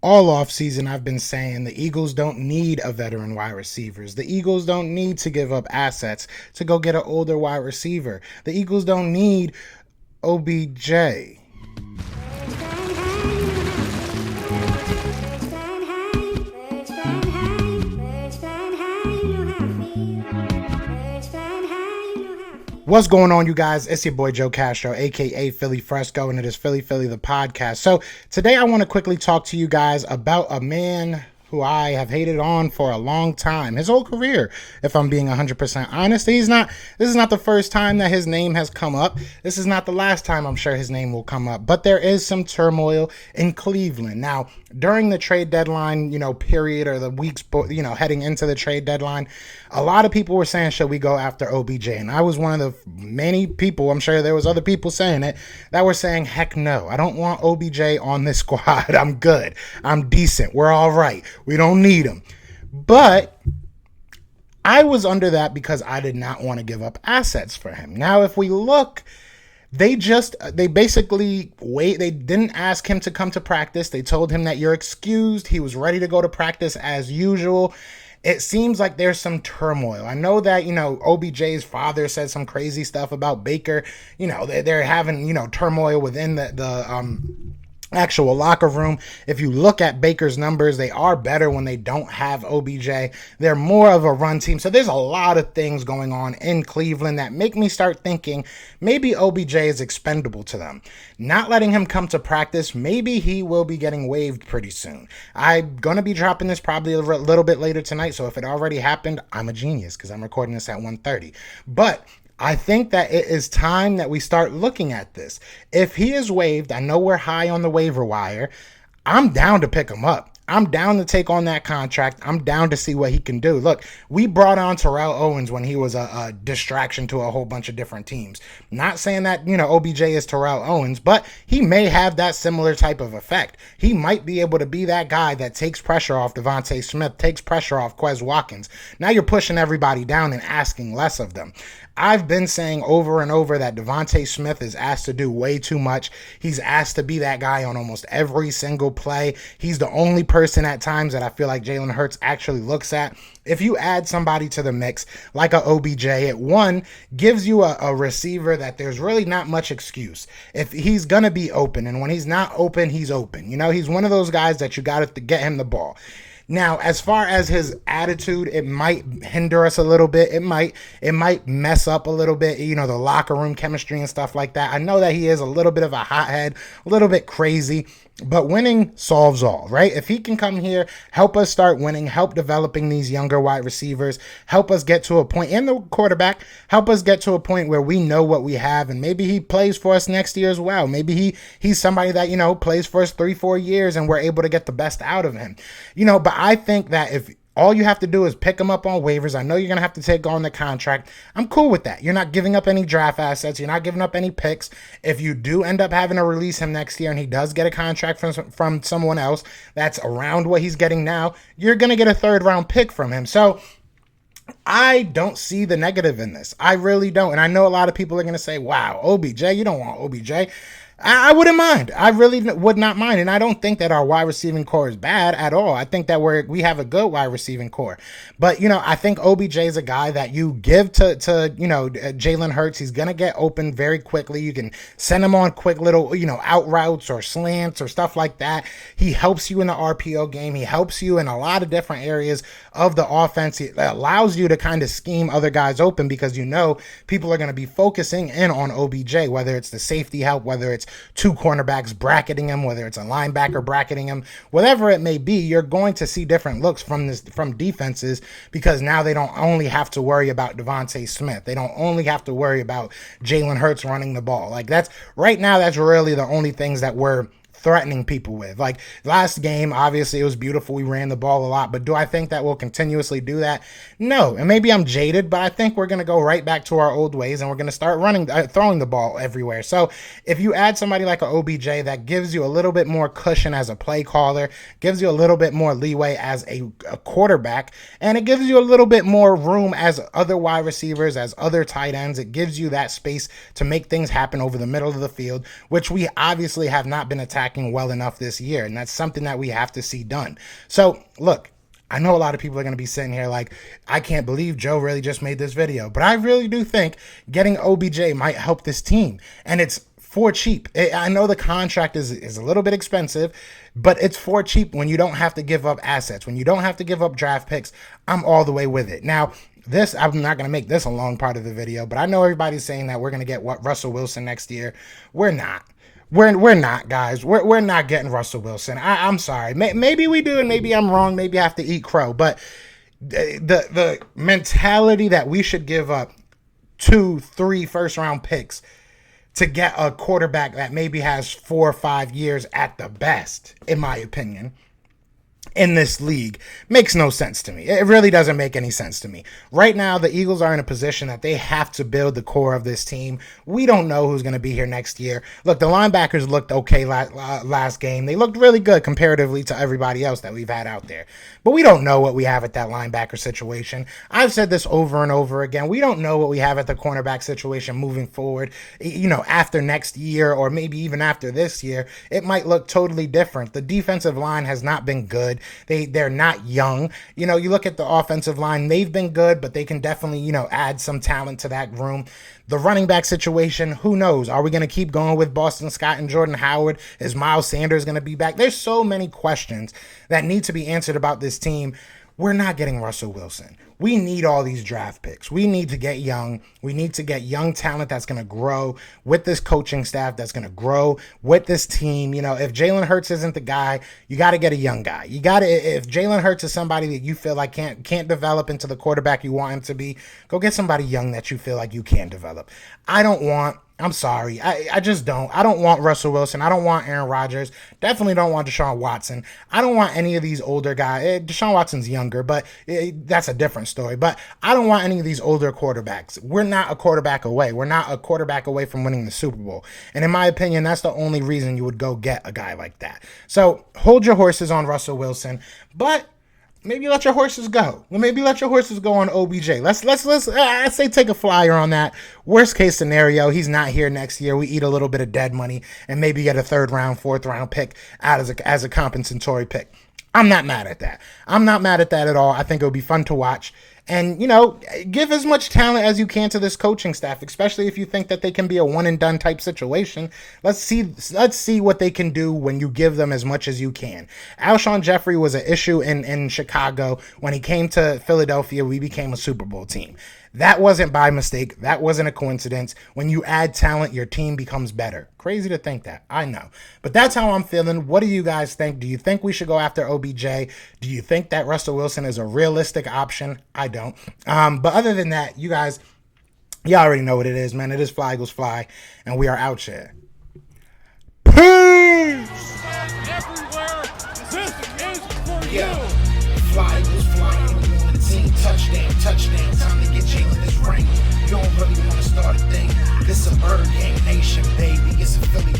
All offseason, I've been saying the Eagles don't need a veteran wide receivers. The Eagles don't need to give up assets to go get an older wide receiver. The Eagles don't need OBJ. What's going on, you guys? It's your boy Joe Castro, aka Philly Fresco, and it is Philly the podcast. So today I want to quickly talk to you guys about a man who I have hated on for a long time, his whole career, if I'm being 100% honest. This is not the first time that his name has come up. This is not the last time I'm sure his name will come up, but there is some turmoil in Cleveland. Now, during the trade deadline, period, or the weeks, heading into the trade deadline, a lot of people were saying, should we go after OBJ? And I was one of the many people, I'm sure there was other people saying it, that were saying, heck no, I don't want OBJ on this squad. I'm good. I'm decent. We're all right. We don't need him. But I was under that because I did not want to give up assets for him. Now, if we look, they basically they didn't ask him to come to practice. They told him that you're excused. He was ready to go to practice as usual. It seems like there's some turmoil. I know that, OBJ's father said some crazy stuff about Baker. They're having, turmoil within the actual locker room. If you look at Baker's numbers, they are better when they don't have OBJ. They're more of a run team. So there's a lot of things going on in Cleveland that make me start thinking maybe OBJ is expendable to them. Not letting him come to practice, maybe he will be getting waived pretty soon. I'm going to be dropping this probably a little bit later tonight. So if it already happened, I'm a genius because I'm recording this at 1:30. But I think that it is time that we start looking at this. If he is waived, I know we're high on the waiver wire. I'm down to pick him up. I'm down to take on that contract. I'm down to see what he can do. Look, we brought on Terrell Owens when he was a distraction to a whole bunch of different teams. Not saying that, OBJ is Terrell Owens, but he may have that similar type of effect. He might be able to be that guy that takes pressure off Devontae Smith, takes pressure off Quez Watkins. Now you're pushing everybody down and asking less of them. I've been saying over and over that Devontae Smith is asked to do way too much. He's asked to be that guy on almost every single play. He's the only person at times that I feel like Jalen Hurts actually looks at. If you add somebody to the mix like a OBJ, it gives you a receiver that there's really not much excuse. If he's going to be open, and when he's not open, he's open. He's one of those guys that you got to get him the ball. Now, as far as his attitude, it might hinder us a little bit. It might mess up a little bit, the locker room chemistry and stuff like that. I know that he is a little bit of a hothead, a little bit crazy, but winning solves all, right? If he can come here, help us start winning, help developing these younger wide receivers, help us get to a point, and the quarterback, help us get to a point where we know what we have, and maybe he plays for us next year as well. Maybe he's somebody that, plays for us 3-4 years, and we're able to get the best out of him. But I think that if all you have to do is pick him up on waivers, I know you're going to have to take on the contract. I'm cool with that. You're not giving up any draft assets. You're not giving up any picks. If you do end up having to release him next year and he does get a contract from someone else that's around what he's getting now, you're going to get a 3rd round pick from him. So I don't see the negative in this. I really don't. And I know a lot of people are going to say, wow, OBJ, you don't want OBJ. I wouldn't mind. I really would not mind. And I don't think that our wide receiving core is bad at all. I think that we have a good wide receiving core. But, I think OBJ is a guy that you give to Jalen Hurts. He's going to get open very quickly. You can send him on quick little, out routes or slants or stuff like that. He helps you in the RPO game. He helps you in a lot of different areas of the offense. It allows you to kind of scheme other guys open because people are going to be focusing in on OBJ, whether it's the safety help, whether it's 2 cornerbacks bracketing him, whether it's a linebacker bracketing him, whatever it may be, you're going to see different looks from defenses because now they don't only have to worry about Devontae Smith. They don't only have to worry about Jalen Hurts running the ball. That's really the only things that we're threatening people with. Like last game, obviously it was beautiful. We ran the ball a lot, but do I think that we'll continuously do that? No. And maybe I'm jaded, but I think we're going to go right back to our old ways and we're going to start throwing the ball everywhere. So if you add somebody like an OBJ that gives you a little bit more cushion as a play caller, gives you a little bit more leeway as a quarterback, and it gives you a little bit more room as other wide receivers, as other tight ends, it gives you that space to make things happen over the middle of the field, which we obviously have not been attacking quarterbacking well enough this year, and that's something that we have to see done. So, look, I know a lot of people are going to be sitting here like, I can't believe Joe really just made this video. But I really do think getting OBJ might help this team. And it's for cheap. I know the contract is a little bit expensive, but it's for cheap when you don't have to give up assets, when you don't have to give up draft picks. I'm all the way with it. Now, I'm not going to make this a long part of the video, but I know everybody's saying that we're going to get Russell Wilson next year. We're not. We're not, guys. We're not getting Russell Wilson. I'm sorry. Maybe we do, and maybe I'm wrong. Maybe I have to eat crow. But the mentality that we should give up 2-3 first-round picks to get a quarterback that maybe has 4 or 5 years at the best, in my opinion, in this league makes no sense to me. It really doesn't make any sense to me. Right now, the Eagles are in a position that they have to build the core of this team. We don't know who's going to be here next year. Look, the linebackers looked okay last game. They looked really good comparatively to everybody else that we've had out there. But we don't know what we have at that linebacker situation. I've said this over and over again. We don't know what we have at the cornerback situation moving forward. After next year or maybe even after this year, it might look totally different. The defensive line has not been good. They're not young. You look at the offensive line, they've been good, but they can definitely, add some talent to that room. The running back situation, who knows? Are we going to keep going with Boston Scott and Jordan Howard? Is Miles Sanders going to be back? There's so many questions that need to be answered about this team. We're not getting Russell Wilson. We need all these draft picks. We need to get young. We need to get young talent that's going to grow with this coaching staff, that's going to grow with this team. If Jalen Hurts isn't the guy, you got to get a young guy. If Jalen Hurts is somebody that you feel like can't develop into the quarterback you want him to be, go get somebody young that you feel like you can develop. I'm sorry. I just don't. I don't want Russell Wilson. I don't want Aaron Rodgers. Definitely don't want Deshaun Watson. I don't want any of these older guys. Deshaun Watson's younger, but that's a different story. But I don't want any of these older quarterbacks. We're not a quarterback away. We're not a quarterback away from winning the Super Bowl. And in my opinion, that's the only reason you would go get a guy like that. So hold your horses on Russell Wilson, but maybe let your horses go. Well, maybe let your horses go on OBJ. Let's I say take a flyer on that. Worst case scenario, he's not here next year. We eat a little bit of dead money and maybe get a 3rd round, 4th round pick out as a compensatory pick. I'm not mad at that. I'm not mad at that at all. I think it would be fun to watch. And, give as much talent as you can to this coaching staff, especially if you think that they can be a one-and-done type situation. Let's see what they can do when you give them as much as you can. Alshon Jeffrey was an issue in Chicago. When he came to Philadelphia, we became a Super Bowl team. That wasn't by mistake. That wasn't a coincidence. When you add talent, your team becomes better. Crazy to think that. I know. But that's how I'm feeling. What do you guys think? Do you think we should go after OBJ? Do you think that Russell Wilson is a realistic option? I don't. But other than that, you guys, you already know what it is, man. It is Fly Eagles Fly, and we are out here. Peace! Everywhere, this is for you. Yeah. Fly Eagles Fly. Touchdown, time to get Jalen this ring. You don't really want to start a thing. This a Bird Gang Nation, baby. It's a Philly